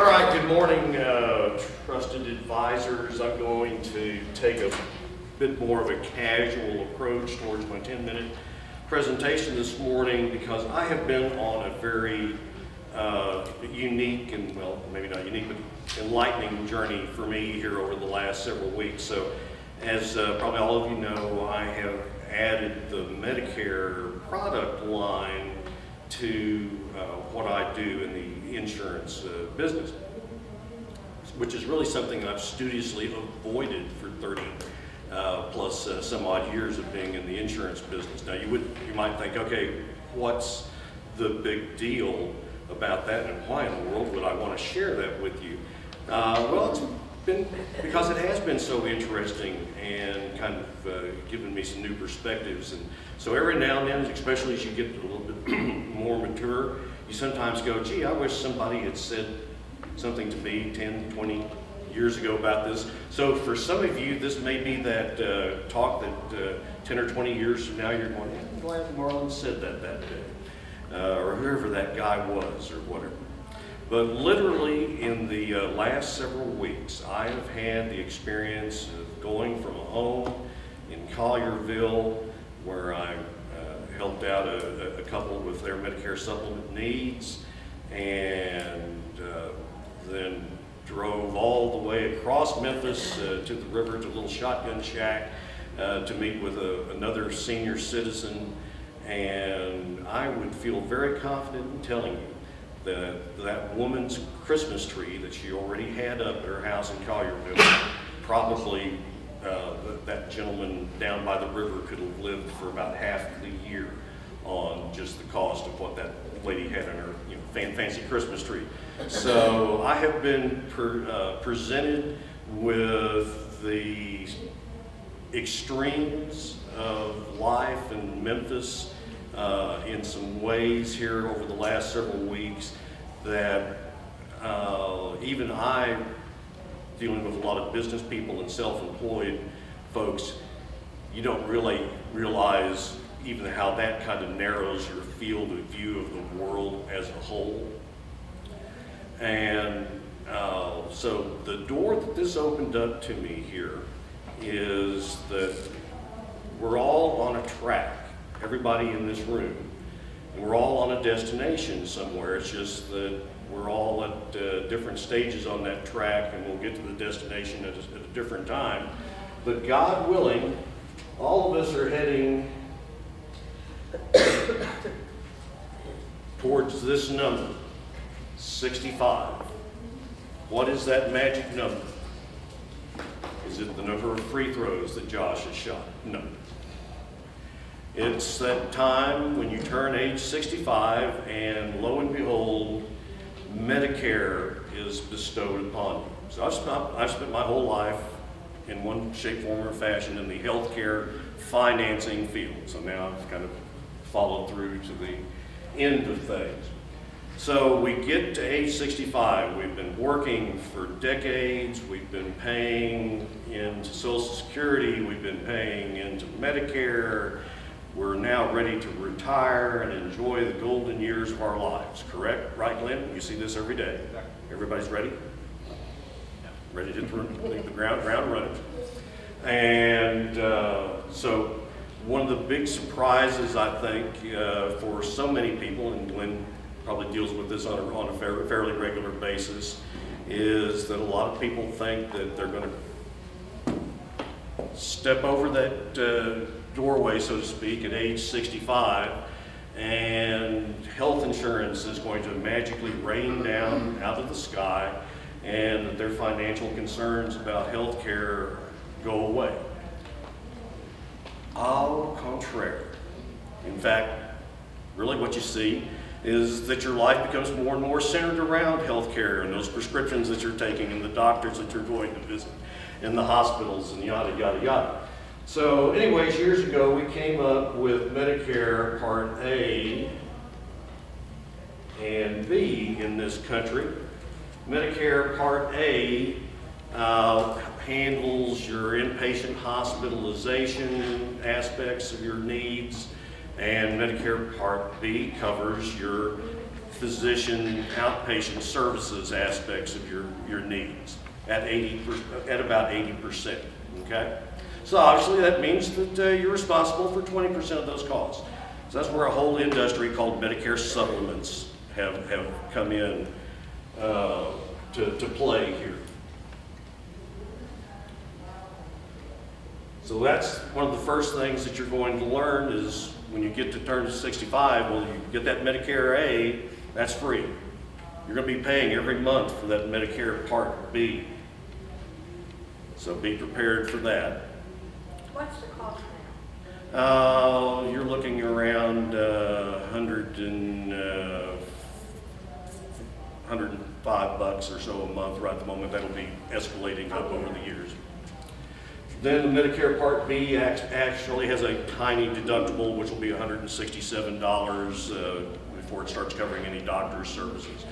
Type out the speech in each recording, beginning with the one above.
All right, good morning, trusted advisors. I'm going to take a bit more of a casual approach towards my 10-minute presentation this morning because I have been on a very unique and, well, maybe not unique, but enlightening journey for me here over the last several weeks. So, as probably all of you know, I have added the Medicare product line to what I do in the insurance business, which is really something I've studiously avoided for 30 plus some odd years of being in the insurance business. Now you might think, okay, what's the big deal about that and why in the world would I want to share that with you? Well, it's been because it has been so interesting and kind of given me some new perspectives. And so every now and then, especially as you get a little bit more mature, you sometimes go, gee, I wish somebody had said something to me 10, 20 years ago about this. So for some of you, this may be that talk that 10 or 20 years from now, you're going, I'm glad Marlin said that day, or whoever that guy was, or whatever. But literally in the last several weeks, I have had the experience of going from a home in Collierville where I helped out a couple with their Medicare supplement needs, and then drove all the way across Memphis to the river to a little shotgun shack to meet with another senior citizen. And I would feel very confident in telling you that woman's Christmas tree that she already had up at her house in Collierville, probably that gentleman down by the river could have lived for about half the year on just the cost of what that lady had in her fancy Christmas tree. So I have been presented with the extremes of life in Memphis in some ways here over the last several weeks that even I, dealing with a lot of business people and self-employed folks, you don't really realize even how that kind of narrows your field of view of the world as a whole. And so the door that this opened up to me here is that we're all on a track, everybody in this room, and we're all on a destination somewhere. It's just that we're all at different stages on that track, and we'll get to the destination at a different time. But God willing, all of us are heading towards this number, 65. What is that magic number? Is it the number of free throws that Josh has shot? No. It's that time when you turn age 65 and lo and behold, Medicare is bestowed upon you. So I've spent my whole life in one shape, form, or fashion in the healthcare financing field. So now I've kind of followed through to the end of things. So we get to age 65. We've been working for decades. We've been paying into Social Security. We've been paying into Medicare. We're now ready to retire and enjoy the golden years of our lives, correct? Right, Glenn? You see this every day. Everybody's ready? Ready to hit the ground running. And so one of the big surprises, I think, for so many people, and Glenn probably deals with this on a fairly regular basis, is that a lot of people think that they're going to step over that doorway, so to speak, at age 65, and health insurance is going to magically rain down out of the sky, and that their financial concerns about health care go away. Au contraire. In fact, really what you see is that your life becomes more and more centered around health care and those prescriptions that you're taking and the doctors that you're going to visit and the hospitals and yada, yada, yada. So anyways, years ago, we came up with Medicare Part A and B in this country. Medicare Part A handles your inpatient hospitalization aspects of your needs, and Medicare Part B covers your physician outpatient services aspects of your needs at about 80%, okay? So obviously that means that you're responsible for 20% of those costs. So that's where a whole industry called Medicare supplements have come in to play here. So that's one of the first things that you're going to learn is when you get to turn 65, well, you get that Medicare A, that's free. You're going to be paying every month for that Medicare Part B. So be prepared for that. What's the cost now? You're looking around $105 or so a month right at the moment. That'll be escalating up over the years. Then the Medicare Part B actually has a tiny deductible, which will be $167 before it starts covering any doctor's services.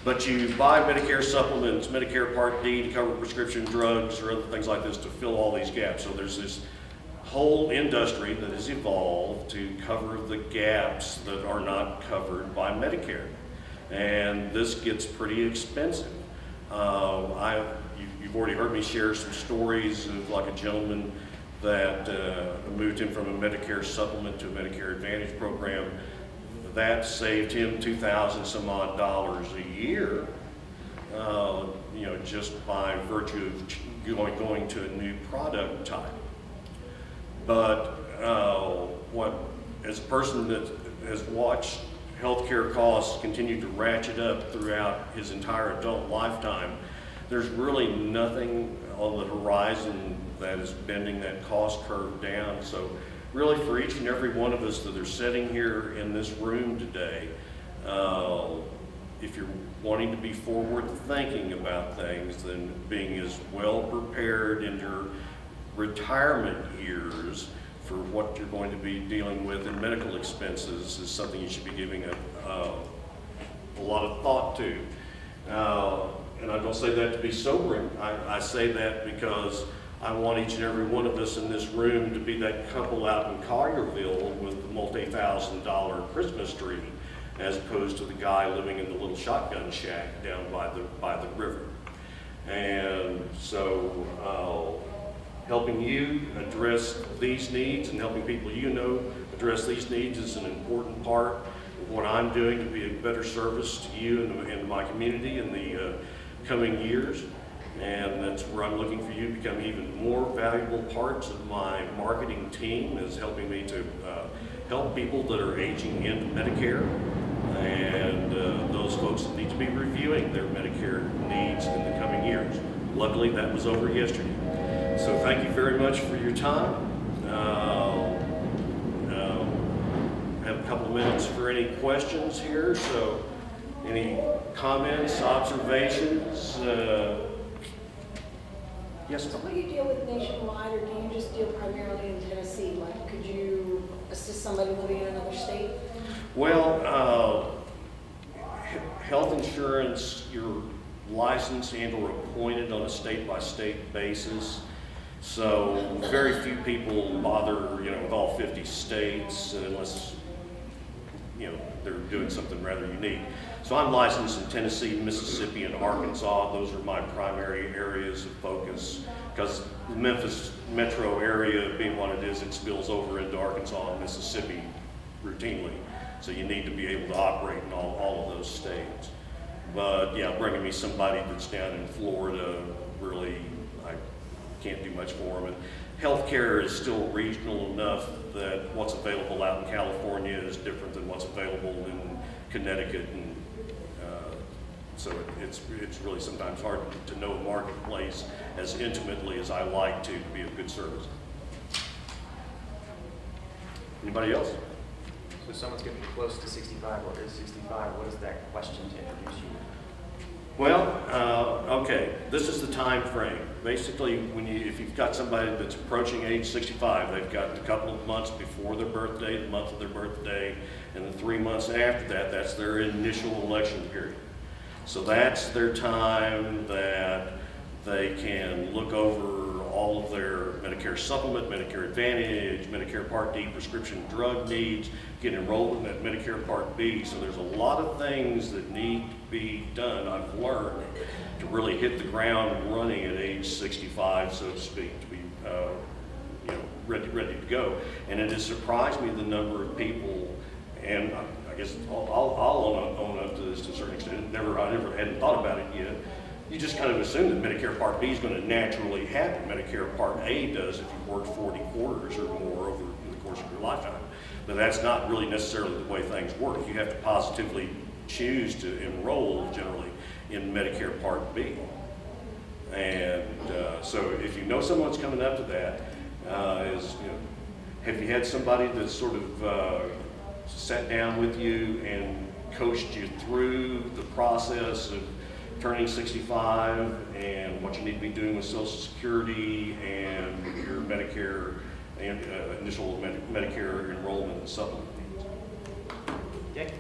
But you buy Medicare supplements, Medicare Part D to cover prescription drugs or other things like this to fill all these gaps. So there's this whole industry that has evolved to cover the gaps that are not covered by Medicare. And this gets pretty expensive. You've already heard me share some stories of like a gentleman that moved him from a Medicare supplement to a Medicare Advantage program. That saved him $2,000 some odd a year, you know, just by virtue of going to a new product type. But as a person that has watched healthcare costs continue to ratchet up throughout his entire adult lifetime, there's really nothing on the horizon that is bending that cost curve down. So really for each and every one of us that are sitting here in this room today, if you're wanting to be forward thinking about things, then being as well prepared in your retirement years for what you're going to be dealing with in medical expenses is something you should be giving a lot of thought to. And I don't say that to be sobering. I say that because I want each and every one of us in this room to be that couple out in Collierville with the multi-$1,000 Christmas tree, as opposed to the guy living in the little shotgun shack down by the river. And so helping you address these needs and helping people you know address these needs is an important part of what I'm doing to be a better service to you and my community in the coming years. And that's where I'm looking for you to become even more valuable parts of my marketing team, is helping me to help people that are aging into Medicare and those folks that need to be reviewing their Medicare needs in the coming years. Luckily, that was over yesterday. So thank you very much for your time. Have a couple of minutes for any questions here. So any comments, observations? Yes. So will you deal with nationwide, or do you just deal primarily in Tennessee? Like, could you assist somebody living in another state? Well, health insurance, you're licensed and or appointed on a state-by-state basis. So very few people bother, you know, with all 50 states unless, you know, they're doing something rather unique. So I'm licensed in Tennessee, Mississippi, and Arkansas. Those are my primary areas of focus, because the Memphis metro area, being what it is, it spills over into Arkansas and Mississippi routinely. So you need to be able to operate in all of those states. But yeah, bringing me somebody that's down in Florida, really, I can't do much for them. And healthcare is still regional enough that what's available out in California is different than what's available in Connecticut, and so it's really sometimes hard to know a marketplace as intimately as I like to be of good service. Anybody else? So if someone's getting close to 65 or is 65, what is that question to introduce you? Well, okay, this is the time frame. Basically, if you've got somebody that's approaching age 65, they've got a couple of months before their birthday, the month of their birthday, and the 3 months after that, that's their initial election period. So that's their time that They can look over all of their Medicare supplement, Medicare Advantage, Medicare Part D prescription drug needs, get enrolled in that Medicare Part B. So there's a lot of things that need to be done, I've learned, to really hit the ground running at age 65, so to speak, to be you know, ready to go. And it has surprised me the number of people, and I guess I'll own up to this to a certain extent. I never hadn't thought about it yet. You just kind of assume that Medicare Part B is going to naturally happen. Medicare Part A does if you've worked 40 quarters or more over the course of your lifetime. But that's not really necessarily the way things work. You have to positively choose to enroll generally in Medicare Part B. And so if you know someone's coming up to that, have you had somebody that sort of sat down with you and coached you through the process of turning 65 and what you need to be doing with Social Security and your Medicare and initial Medicare enrollment and supplement needs? Okay.